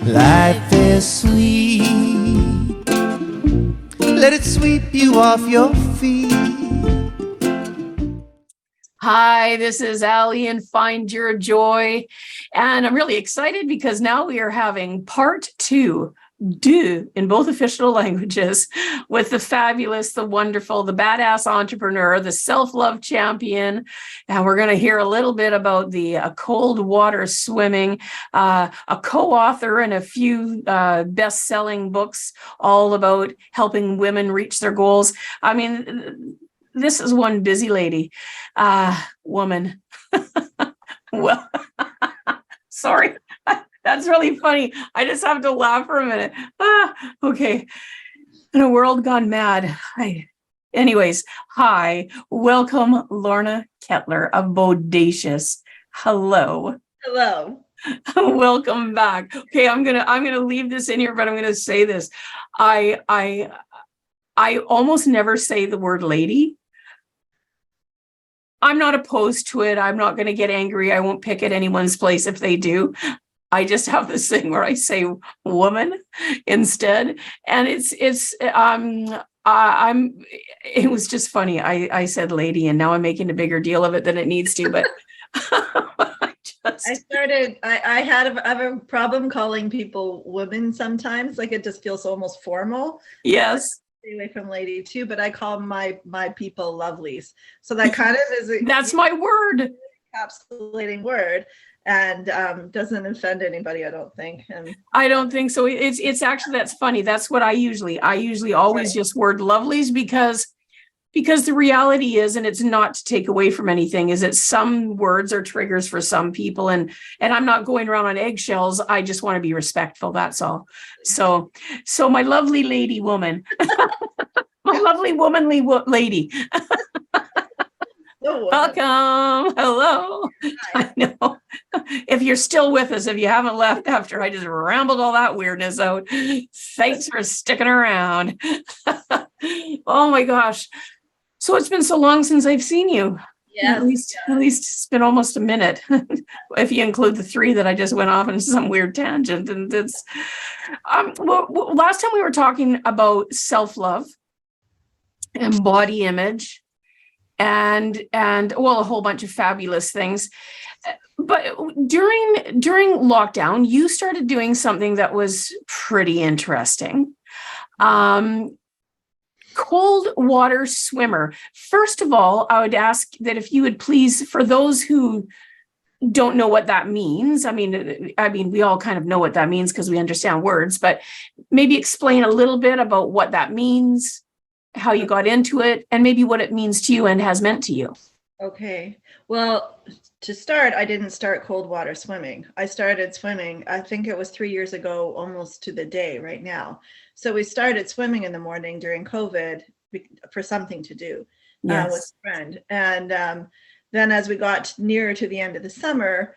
Life is sweet. Let it sweep you off your feet. Hi, this is Allie and Find Your Joy. And I'm really excited because now we are having part two in both official languages with the fabulous, the wonderful, the badass entrepreneur, the self-love champion. And we're going to hear a little bit about the cold water swimming, a co-author in a few best-selling books all about helping women reach their goals. I mean, this is one busy lady, woman. Well, sorry. That's really funny. I just have to laugh for a minute. Okay. In a world gone mad. Anyways, hi. Welcome, Lorna Ketler of Bodacious. Hello. Hello. Welcome back. Okay, I'm gonna leave this in here, but I'm gonna say this. I almost never say the word lady. I'm not opposed to it. I'm not gonna get angry. I won't pick at anyone's place if they do. I just have this thing where I say woman instead. And it was just funny. I said lady, and now I'm making a bigger deal of it than it needs to, but I have a problem calling people women sometimes. Like it just feels almost formal. Yes. Stay away from lady too, but I call my people lovelies. So that kind of is that's my word. Encapsulating word. And doesn't offend anybody, I don't think. And I don't think so. It's actually, that's funny. That's what I usually always just word lovelies because the reality is, and it's not to take away from anything, is that some words are triggers for some people, and I'm not going around on eggshells. I just want to be respectful. That's all. So my lovely lady woman, my lovely womanly lady. Welcome. Hello. Hi. I know. If you're still with us, if you haven't left after I just rambled all that weirdness out, thanks for sticking around. Oh my gosh. So it's been so long since I've seen you. Yeah. At least it's been almost a minute. If you include the 3 that I just went off on some weird tangent. And it's well, last time we were talking about self-love and body image. And well, a whole bunch of fabulous things. But during lockdown, you started doing something that was pretty interesting. Cold water swimmer. First of all, I would ask that if you would please, for those who don't know what that means, I mean, we all kind of know what that means because we understand words, but maybe explain a little bit about what that means, how you got into it, and maybe what it means to you and has meant to you. Okay. Well, to start, I didn't start cold water swimming. I started swimming, I think it was 3 years ago, almost to the day right now. So we started swimming in the morning during COVID for something to do with a friend. And then as we got nearer to the end of the summer,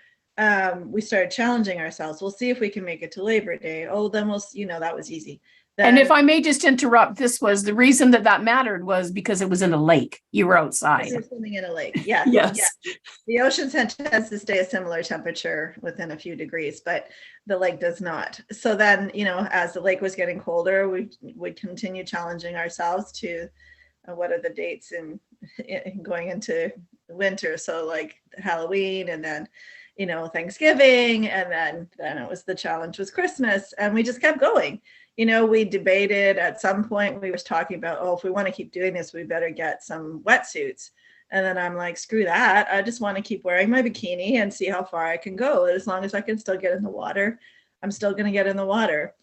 we started challenging ourselves. We'll see if we can make it to Labor Day. Oh, then that was easy. And if I may just interrupt, this was the reason that mattered was because it was in a lake. You were outside. We were swimming in a lake. Yeah. Yes. Yeah. The ocean tends to stay a similar temperature within a few degrees, but the lake does not. So then, as the lake was getting colder, we would continue challenging ourselves to what are the dates in going into winter. So like Halloween, and then Thanksgiving, and then it was the challenge was Christmas, and we just kept going. We debated at some point, we was talking about, if we want to keep doing this, we better get some wetsuits. And then I'm like, screw that. I just want to keep wearing my bikini and see how far I can go. As long as I can still get in the water, I'm still going to get in the water.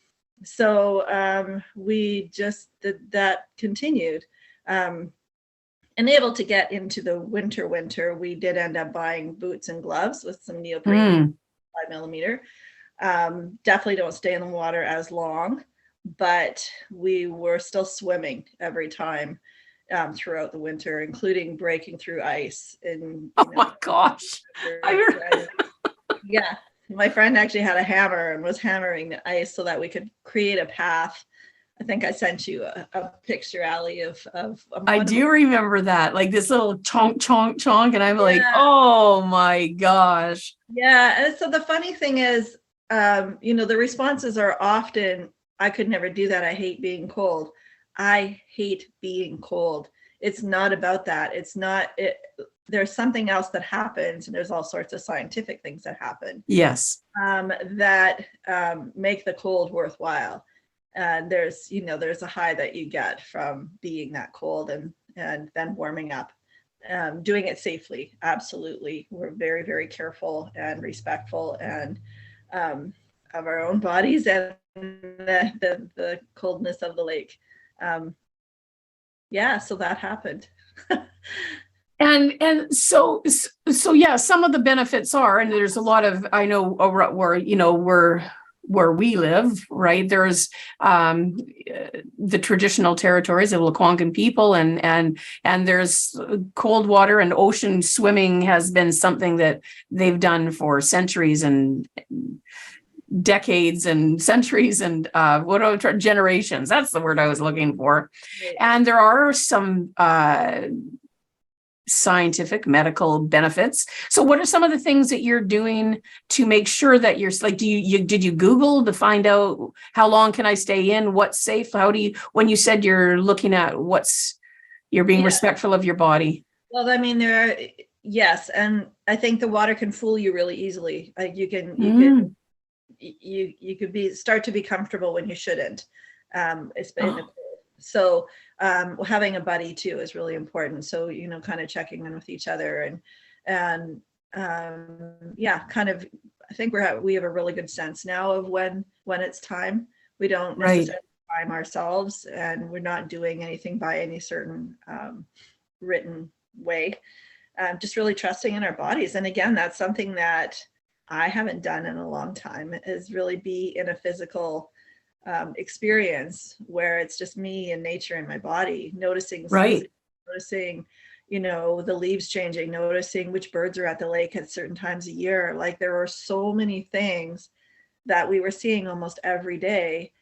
So we just that continued. And able to get into the winter, we did end up buying boots and gloves with some neoprene 5mm. Definitely don't stay in the water as long, but we were still swimming every time throughout the winter, including breaking through ice. And oh my gosh. Yeah. My friend actually had a hammer and was hammering the ice so that we could create a path. I think I sent you a picture, Allie, of I do remember that, like this little chonk, chonk, chonk. And I'm like, oh my gosh. Yeah. And so the funny thing is, The responses are often, I could never do that. I hate being cold. I hate being cold. It's not about that. There's something else that happens, and there's all sorts of scientific things that happen. Yes. That make the cold worthwhile. And there's a high that you get from being that cold and then warming up. Doing it safely, absolutely. We're very, very careful and respectful and of our own bodies and the coldness of the lake. So that happened. And so yeah, some of the benefits are, and there's a lot of, I know where we live, right? There's the traditional territories of Lekwungen people, and there's cold water and ocean swimming has been something that they've done for centuries and decades and centuries and generations. That's the word I was looking for. And there are some scientific medical benefits. So what are some of the things that you're doing to make sure that you're like, did you Google to find out how long can I stay in, what's safe? When you said you're looking at you're being respectful of your body? Well, I mean, yes. And I think the water can fool you really easily. Like you could start to be comfortable when you shouldn't. So having a buddy too is really important. So, kind of checking in with each other and kind of, I think we have a really good sense now of when it's time. We don't necessarily time ourselves, and we're not doing anything by any certain written way. Just really trusting in our bodies. And again, that's something that I haven't done in a long time, is really be in a physical experience where it's just me and nature and my body, noticing the leaves changing, noticing which birds are at the lake at certain times a year. Like there are so many things that we were seeing almost every day,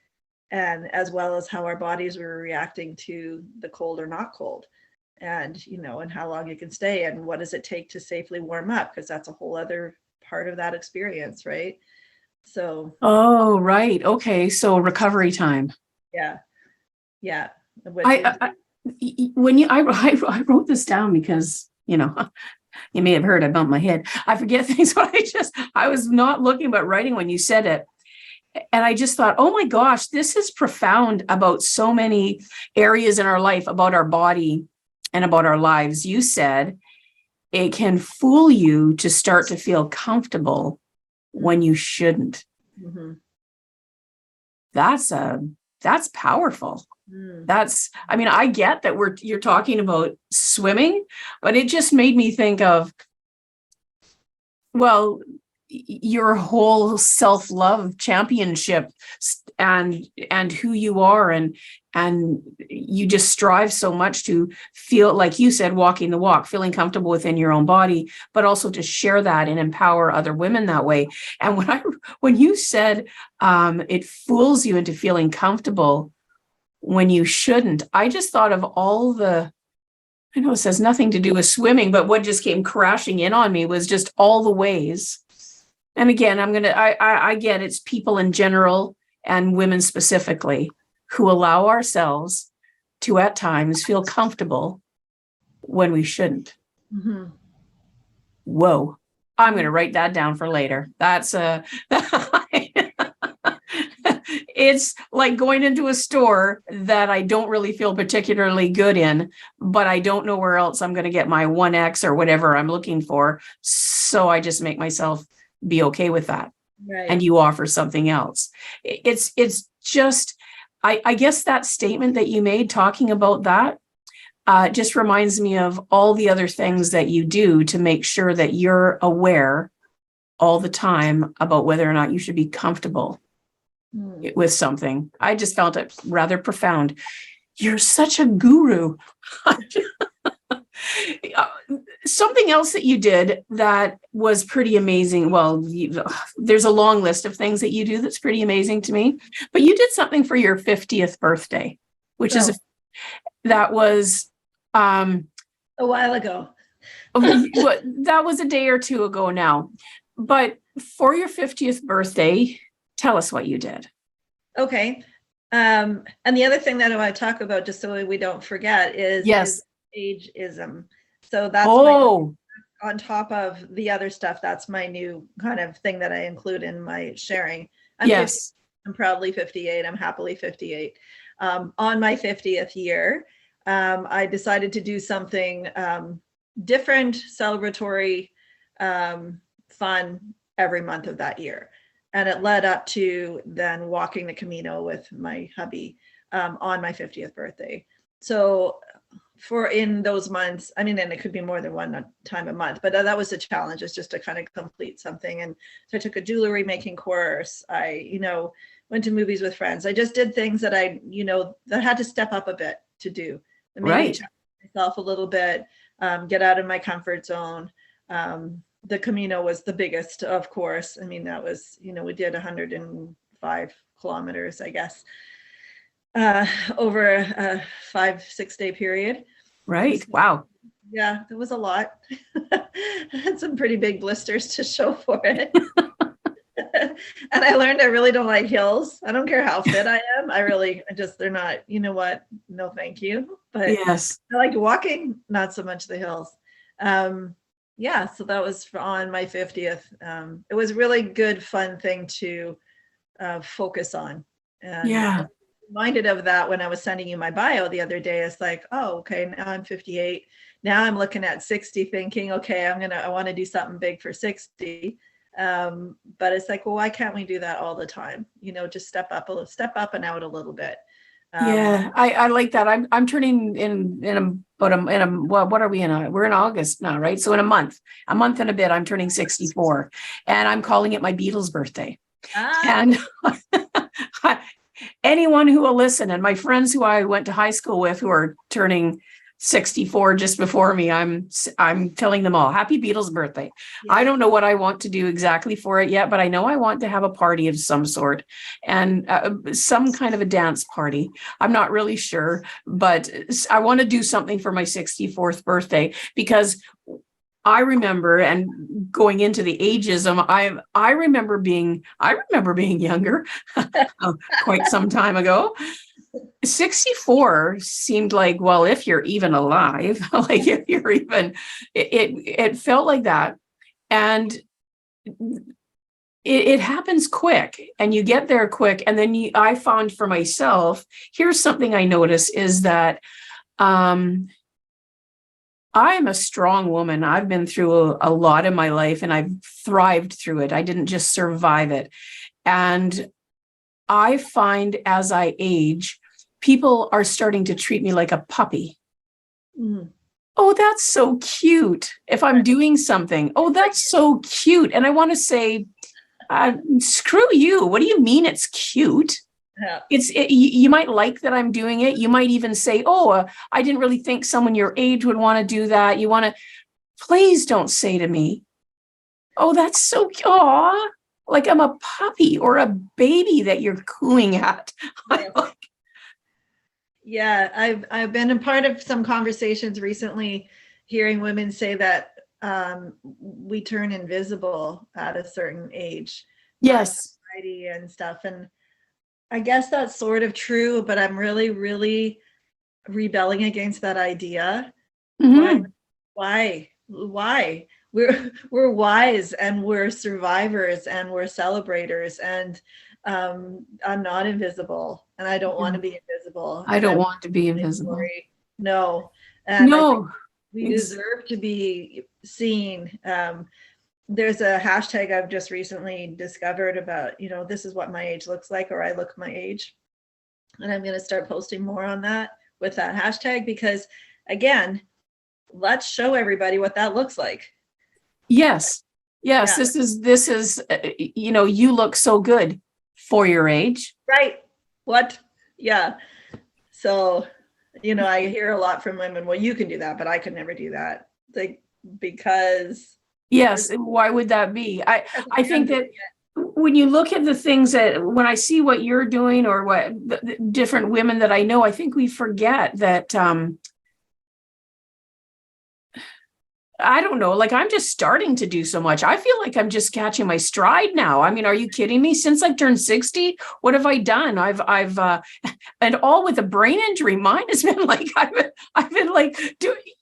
and as well as how our bodies were reacting to the cold or not cold, and and how long you can stay, and what does it take to safely warm up, because that's a whole other part of that experience, right? So right. Okay. So recovery time. Yeah. I wrote this down because you may have heard I bumped my head. I forget things, but I was not looking but writing when you said it. And I just thought, oh my gosh, this is profound about so many areas in our life, about our body and about our lives. You said it can fool you to start to feel comfortable when you shouldn't. Mm-hmm. That's powerful. I get that you're talking about swimming, but it just made me think of, well, your whole self-love championship and who you are, and you just strive so much to feel, like you said, walking the walk, feeling comfortable within your own body, but also to share that and empower other women that way. And when you said it fools you into feeling comfortable when you shouldn't, I just thought of all the, I know it says nothing to do with swimming, but what just came crashing in on me was just all the ways. And again, I get it's people in general and women specifically who allow ourselves to at times feel comfortable when we shouldn't. Mm-hmm. Whoa. I'm going to write that down for later. It's like going into a store that I don't really feel particularly good in, but I don't know where else I'm going to get my 1X or whatever I'm looking for. So I just make myself be okay with that. Right. And you offer something else. It's just, I guess that statement that you made talking about that just reminds me of all the other things that you do to make sure that you're aware all the time about whether or not you should be comfortable with something. I just felt it rather profound. You're such a guru. Something else that you did that was pretty amazing. Well, there's a long list of things that you do that's pretty amazing to me, but you did something for your 50th birthday, which that was a while ago. that was a day or two ago now. But for your 50th birthday, tell us what you did. Okay. And the other thing that I want to talk about, just so we don't forget, is ageism. So that's on top of the other stuff. That's my new kind of thing that I include in my sharing. I'm 50, I'm proudly 58. I'm happily 58. On my 50th year, I decided to do something different, celebratory, fun every month of that year. And it led up to then walking the Camino with my hubby on my 50th birthday. So for in those months, I mean, and it could be more than one time a month, but that was a challenge, is just to kind of complete something. And so I took a jewelry making course. I, went to movies with friends. I just did things that I, that had to step up a bit to do. And maybe challenge myself a little bit, get out of my comfort zone. The Camino was the biggest, of course. I mean, that was, we did 105 kilometers, I guess, over a 5-6 day period. Right. So, wow. Yeah, it was a lot. I had some pretty big blisters to show for it. And I learned I really don't like hills. I don't care how fit I am. They're not, what? No, thank you. But yes, I like walking, not so much the hills. Yeah, so that was on my 50th. It was really good, fun thing to focus on. And I was reminded of that when I was sending you my bio the other day. It's like, oh, okay, now I'm 58. Now I'm looking at 60 thinking, okay, I want to do something big for 60. But it's like, well, why can't we do that all the time? Just step up and out a little bit. I like that. I'm turning what are we in? We're in August now, right? So in a month and a bit, I'm turning 64, and I'm calling it my Beatles birthday. And anyone who will listen, and my friends who I went to high school with who are turning 64 just before me, I'm telling them all, happy Beatles birthday. Yeah. I don't know what I want to do exactly for it yet, but I know I want to have a party of some sort, and some kind of a dance party. I'm not really sure, but I want to do something for my 64th birthday, because I remember, and going into the ageism, I remember being younger quite some time ago. 64 seemed like, well, if you're even alive, like if you're even, it felt like that. And it happens quick, and you get there quick. And then I found for myself, here's something I notice, is that I am a strong woman. I've been through a lot in my life, and I've thrived through it. I didn't just survive it. And I find as I age, people are starting to treat me like a puppy. Mm. Oh, that's so cute. If I'm doing something, oh, that's so cute. And I want to say, screw you. What do you mean it's cute? Yeah. You might like that I'm doing it. You might even say, oh, I didn't really think someone your age would want to do that. Please don't say to me, oh, that's so cute. Aw, like I'm a puppy or a baby that you're cooing at. Yeah, I've been a part of some conversations recently, hearing women say that we turn invisible at a certain age. Yes. Society and stuff. And I guess that's sort of true, but I'm really, really rebelling against that idea. Mm-hmm. Why? We're wise, and we're survivors, and we're celebrators, and I'm not invisible, and I don't want to be invisible. I don't want to be invisible. No. And no. We deserve to be seen. There's a hashtag I've just recently discovered about, this is what my age looks like, or I look my age. And I'm going to start posting more on that with that hashtag, because again, let's show everybody what that looks like. Yes. Yeah. This is, you look so good for your age. Right. What? Yeah. So, I hear a lot from women, well, you can do that, but I could never do that. Like, because. Yes. Why would that be? I think that when you look at the things when I see what you're doing, or what the different women that I know, I think we forget that, I don't know, like I'm just starting to do so much. I feel like I'm just catching my stride now. I mean, are you kidding me? Since I've turned 60, what have I done? I've and all with a brain injury. Mine has been like I've been like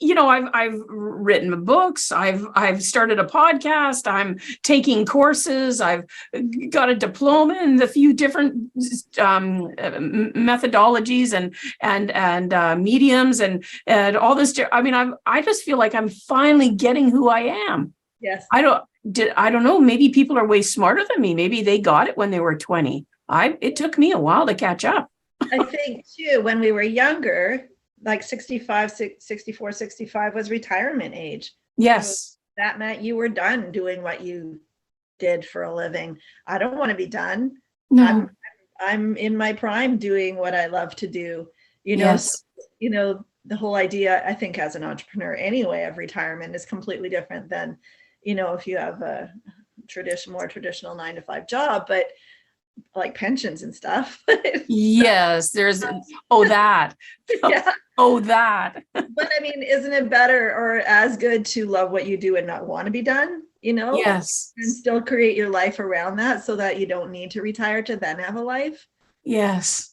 I've written books, I've started a podcast, I'm taking courses, I've got a diploma in a few different methodologies and mediums and all this. I mean, I just feel like I'm finally getting who I am. Yes. I don't know. Maybe people are way smarter than me. Maybe they got it when they were 20. It took me a while to catch up. I think too, when we were younger, like 64, 65 was retirement age. Yes. So that meant you were done doing what you did for a living. I don't want to be done. No. I'm in my prime doing what I love to do. Yes. The whole idea, I think, as an entrepreneur anyway, of retirement is completely different than, if you have a more traditional 9-to-5 job, but like pensions and stuff. Yes, there's that. Yeah. Oh, that. But I mean, isn't it better or as good to love what you do and not want to be done, Yes. and still create your life around that so that you don't need to retire to then have a life? Yes.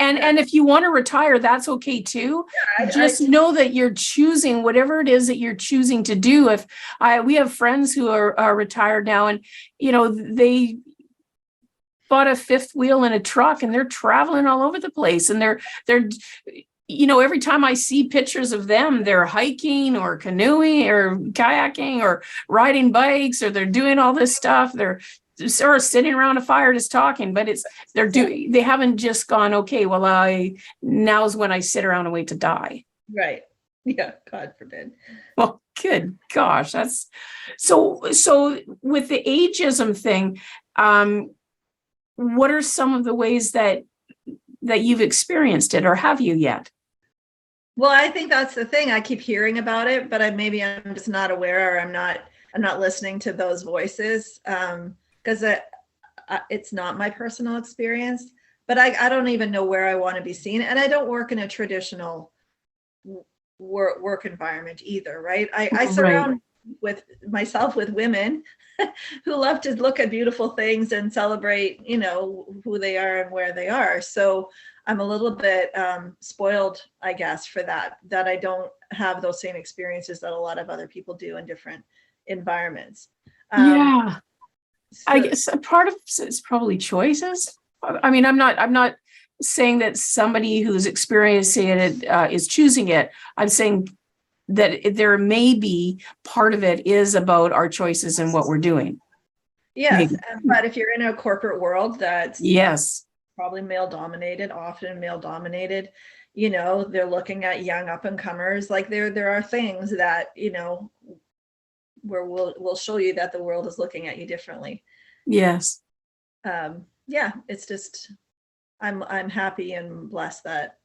And if you want to retire, that's okay too. Yeah, Just know that you're choosing whatever it is that you're choosing to do. We have friends who are retired now, and they bought a fifth wheel in a truck and they're traveling all over the place. And they're every time I see pictures of them, they're hiking or canoeing or kayaking or riding bikes, or they're doing all this stuff. They're sort of sitting around a fire just talking, but they haven't just gone, okay, well, now's when I sit around and wait to die. Right. Yeah. God forbid. Well, good gosh. That's so with the ageism thing. What are some of the ways that you've experienced it, or have you yet? Well, I think that's the thing. I keep hearing about it, but maybe I'm just not aware, or I'm not listening to those voices. Because it's not my personal experience, but I don't even know where I want to be seen. And I don't work in a traditional work environment either, right? I surround myself with women who love to look at beautiful things and celebrate, who they are and where they are. So I'm a little bit spoiled, I guess, for that I don't have those same experiences that a lot of other people do in different environments. Yeah. I guess a part of it's probably choices. I mean, I'm not saying that somebody who's experiencing it is choosing it. I'm saying that there may be part of it is about our choices and what we're doing. Yes, but if you're in a corporate world that's probably often male dominated, they're looking at young up and comers. Like there are things that, where we'll show you that the world is looking at you differently. Yes. It's just I'm happy and blessed that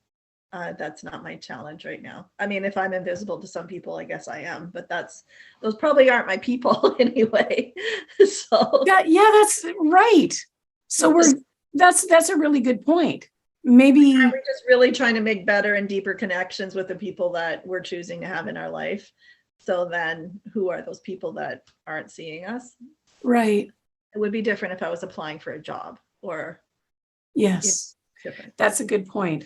that's not my challenge right now. I mean, if I'm invisible to some people, I guess I am, but those probably aren't my people anyway. So yeah, that's right. So that's a really good point. Maybe we're just really trying to make better and deeper connections with the people that we're choosing to have in our life. So then who are those people that aren't seeing us? Right. It would be different if I was applying for a job or. Yes. Different. That's a good point.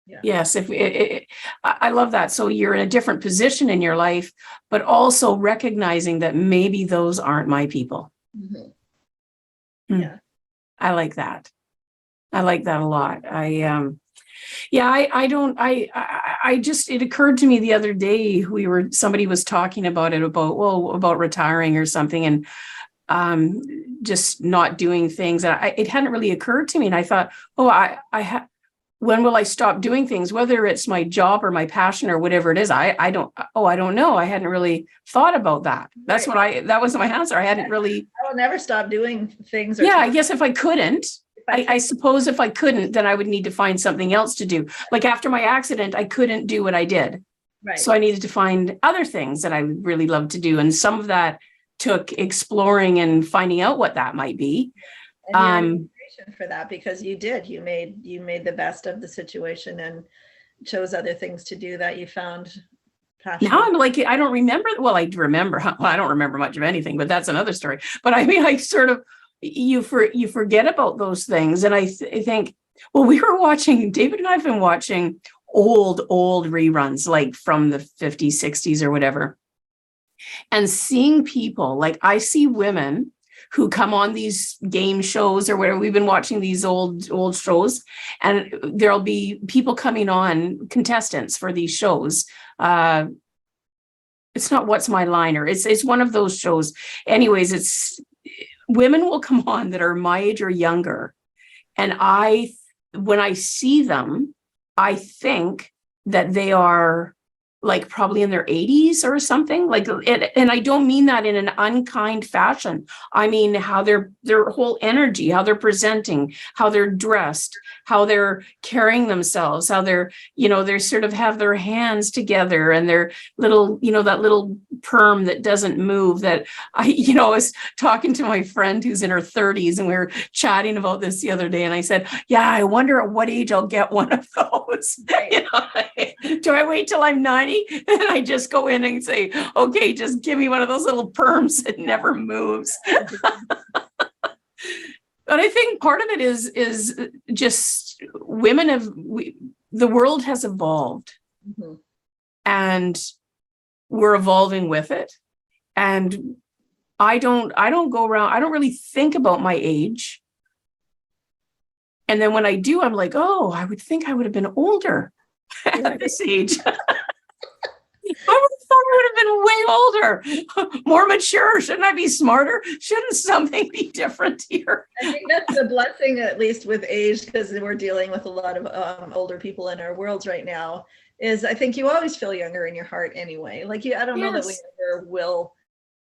Yeah. Yes. I love that. So you're in a different position in your life, but also recognizing that maybe those aren't my people. Mm-hmm. Yeah. I like that. I like that a lot. It occurred to me the other day, somebody was talking about about retiring or something, and just not doing things. And it hadn't really occurred to me. And I thought, when will I stop doing things, whether it's my job or my passion or whatever it is? I don't know. I hadn't really thought about that. That was my answer. I hadn't really. I will never stop doing things. I guess if I couldn't, I suppose if I couldn't, then I would need to find something else to do. Like after my accident, I couldn't do what I did. Right. So I needed to find other things that I really love to do. And some of that took exploring and finding out what that might be. And for that, because you made the best of the situation and chose other things to do that you found passion. Now I'm like, I don't remember. Well, I remember. Well, I don't remember much of anything, but that's another story. But I mean, I sort of, you forget about those things. And I think, well, we were watching, David and I have been watching old reruns, like from the 50s, 60s or whatever. And seeing people, like I see women who come on these game shows or whatever. We've been watching these old shows, and there'll be people coming on, contestants for these shows. It's not What's My Liner. It's one of those shows. Anyways, it's women will come on that are my age or younger. And when I see them, I think that they are like probably in their 80s or something, like, and I don't mean that in an unkind fashion. I mean how their whole energy, how they're presenting, how they're dressed, how they're carrying themselves, how they're sort of have their hands together and their little, that little perm that doesn't move. That I was talking to my friend who's in her 30s, and we were chatting about this the other day, and I said, yeah, I wonder at what age I'll get one of those. Right. Do I wait till I'm 90 and I just go in and say, okay, just give me one of those little perms that never moves? But I think part of it is just the world has evolved, Mm-hmm. and we're evolving with it. And I don't go around, I don't really think about my age. And then when I do, I'm like, oh, I would think I would have been older at this age. I would have thought I would have been way older, more mature. Shouldn't I be smarter? Shouldn't something be different here? I think that's the blessing, at least with age, because we're dealing with a lot of older people in our worlds right now, is I think you always feel younger in your heart anyway. Like I don't know that we ever will.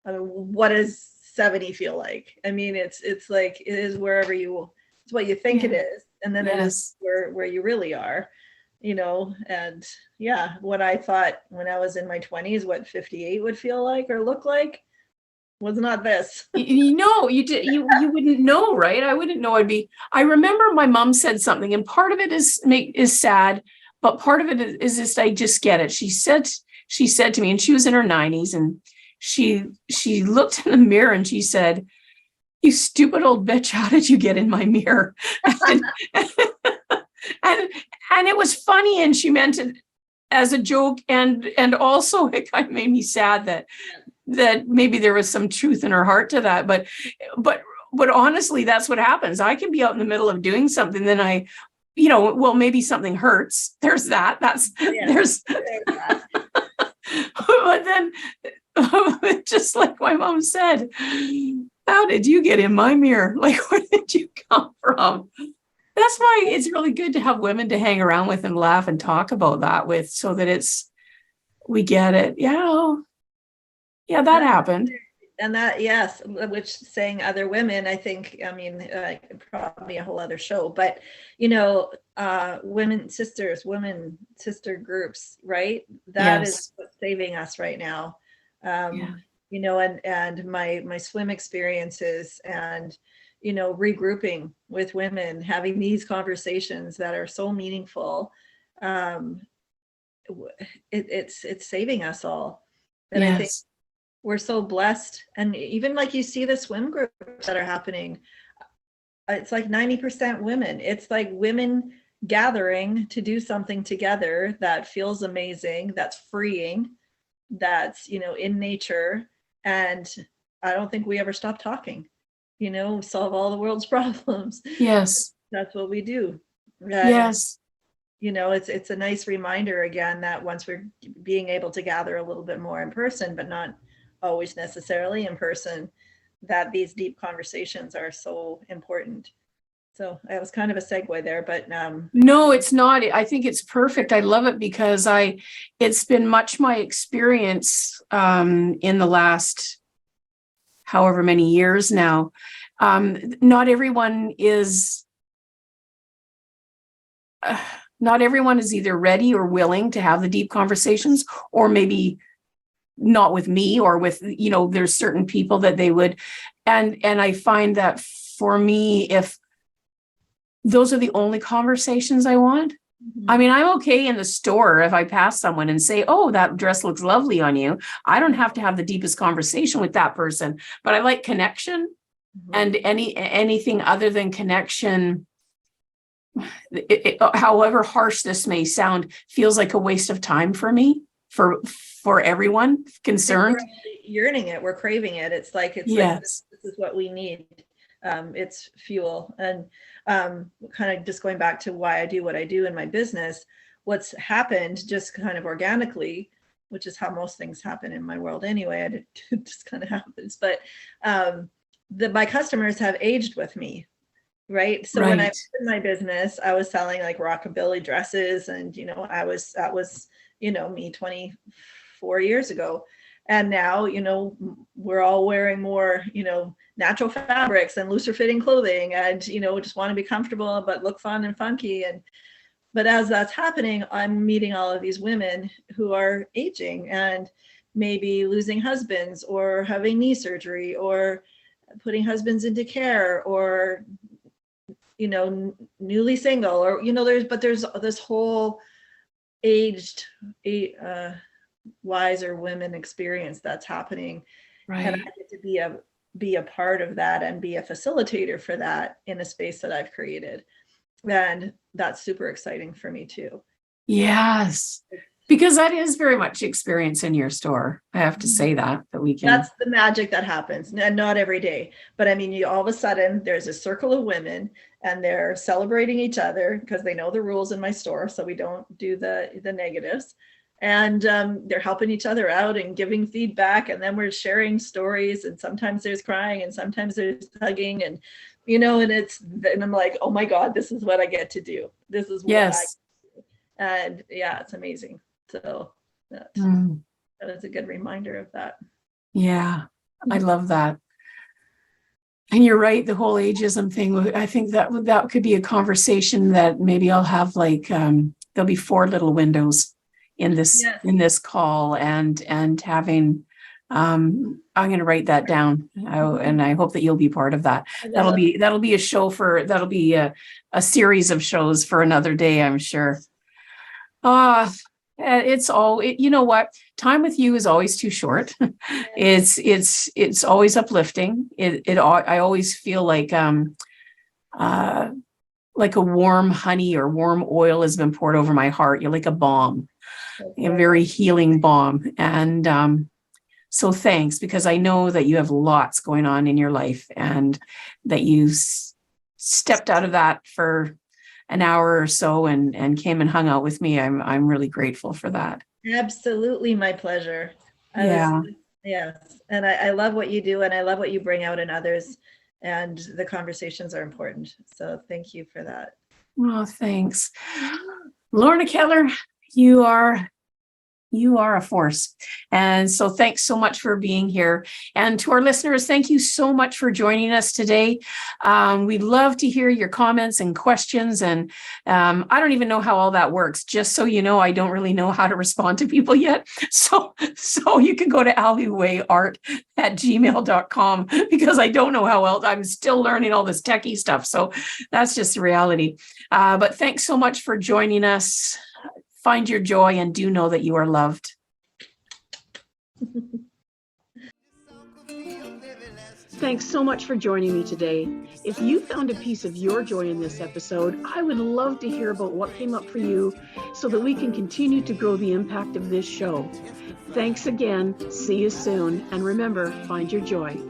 I mean, what does 70 feel like? I mean, it's like it is wherever it's what you think it is. And then it is where you really are. And yeah, what I thought when I was in my 20s, what 58 would feel like or look like was not this. You wouldn't know, right? I wouldn't know. I remember my mom said something, and part of it is sad, but part of it is just, I just get it. She said to me, and she was in her 90s, and she looked in the mirror and she said, "You stupid old bitch, how did you get in my mirror?" And it was funny, and she meant it as a joke, and also it kind of made me sad that maybe there was some truth in her heart to that. But honestly, that's what happens. I can be out in the middle of doing something, then maybe something hurts. There's that. There's that. But then, just like my mom said, how did you get in my mirror? Like, where did you come from? That's why it's really good to have women to hang around with and laugh and talk about that with, so that we get it. Yeah, that happened. And that, yes, which saying other women, I think, I mean, probably a whole other show, but, women sister groups, right? That is what's saving us right now. And my swim experiences and, regrouping with women, having these conversations that are so meaningful. It's saving us all. And I think we're so blessed. And even like you see the swim groups that are happening, it's like 90% women. It's like women gathering to do something together that feels amazing, that's freeing, that's, in nature. And I don't think we ever stop talking, solve all the world's problems. Yes. That's what we do. Yes. It's a nice reminder again that once we're being able to gather a little bit more in person, but not always necessarily in person, that these deep conversations are so important. So that was kind of a segue there, but no, it's not. I think it's perfect. I love it because it's been much my experience in the last however many years now. Not everyone is either ready or willing to have the deep conversations, or maybe not with me, or with, there's certain people that they would. And I find that for me, if those are the only conversations I want, I mean, I'm okay in the store if I pass someone and say, oh, that dress looks lovely on you. I don't have to have the deepest conversation with that person, but I like connection. And anything other than connection, however harsh this may sound, feels like a waste of time for me, for everyone concerned. We're yearning it, we're craving it. It's like, Yes. This is what we need. It's fuel. And kind of just going back to why I do what I do in my business, what's happened just kind of organically, which is how most things happen in my world anyway. It just kind of happens. But my customers have aged with me, right? So when I was in my business, I was selling like rockabilly dresses, and that was me 24 years ago. And now, we're all wearing more, natural fabrics and looser fitting clothing, and, just want to be comfortable, but look fun and funky. But as that's happening, I'm meeting all of these women who are aging and maybe losing husbands, or having knee surgery, or putting husbands into care, or, newly single, or, there's this whole aged, wiser women experience that's happening. Right. And I get to be a part of that and be a facilitator for that in a space that I've created. And that's super exciting for me too. Yes. Because that is very much experience in your store. I have to say that we can. That's the magic that happens, and not every day. But I mean, you all of a sudden there's a circle of women, and they're celebrating each other because they know the rules in my store, so we don't do the negatives. And they're helping each other out and giving feedback, and then we're sharing stories. And sometimes there's crying, and sometimes there's hugging, and and I'm like, oh my God, this is what I get to do. This is what I get to do. And yeah, it's amazing. So that is a good reminder of that. Yeah, I love that. And you're right, the whole ageism thing, I think that could be a conversation that maybe I'll have, like there'll be 4 little windows in this call, and having I'm going to write that down, and I hope that you'll be part of that. That'll be a show that'll be a series of shows for another day, I'm sure. It's all, you know what? Time with you is always too short. It's always uplifting. I always feel like a warm honey or warm oil has been poured over my heart. You're like a balm, a very healing balm. And so thanks, because I know that you have lots going on in your life, and that you stepped out of that for an hour or so and came and hung out with me. I'm really grateful for that. Absolutely, my pleasure. Yes. And I love what you do, and I love what you bring out in others, and the conversations are important. So thank you for that. Oh, thanks. Lorna Ketler, you are a force. And so thanks so much for being here. And to our listeners, thank you so much for joining us today. We'd love to hear your comments and questions. And I don't even know how all that works. Just so you know, I don't really know how to respond to people yet. So you can go to alleywayart@gmail.com, because I don't know how else. I'm still learning all this techie stuff. So that's just the reality. But thanks so much for joining us. Find your joy, and do know that you are loved. Thanks so much for joining me today. If you found a piece of your joy in this episode, I would love to hear about what came up for you, so that we can continue to grow the impact of this show. Thanks again. See you soon. And remember, find your joy.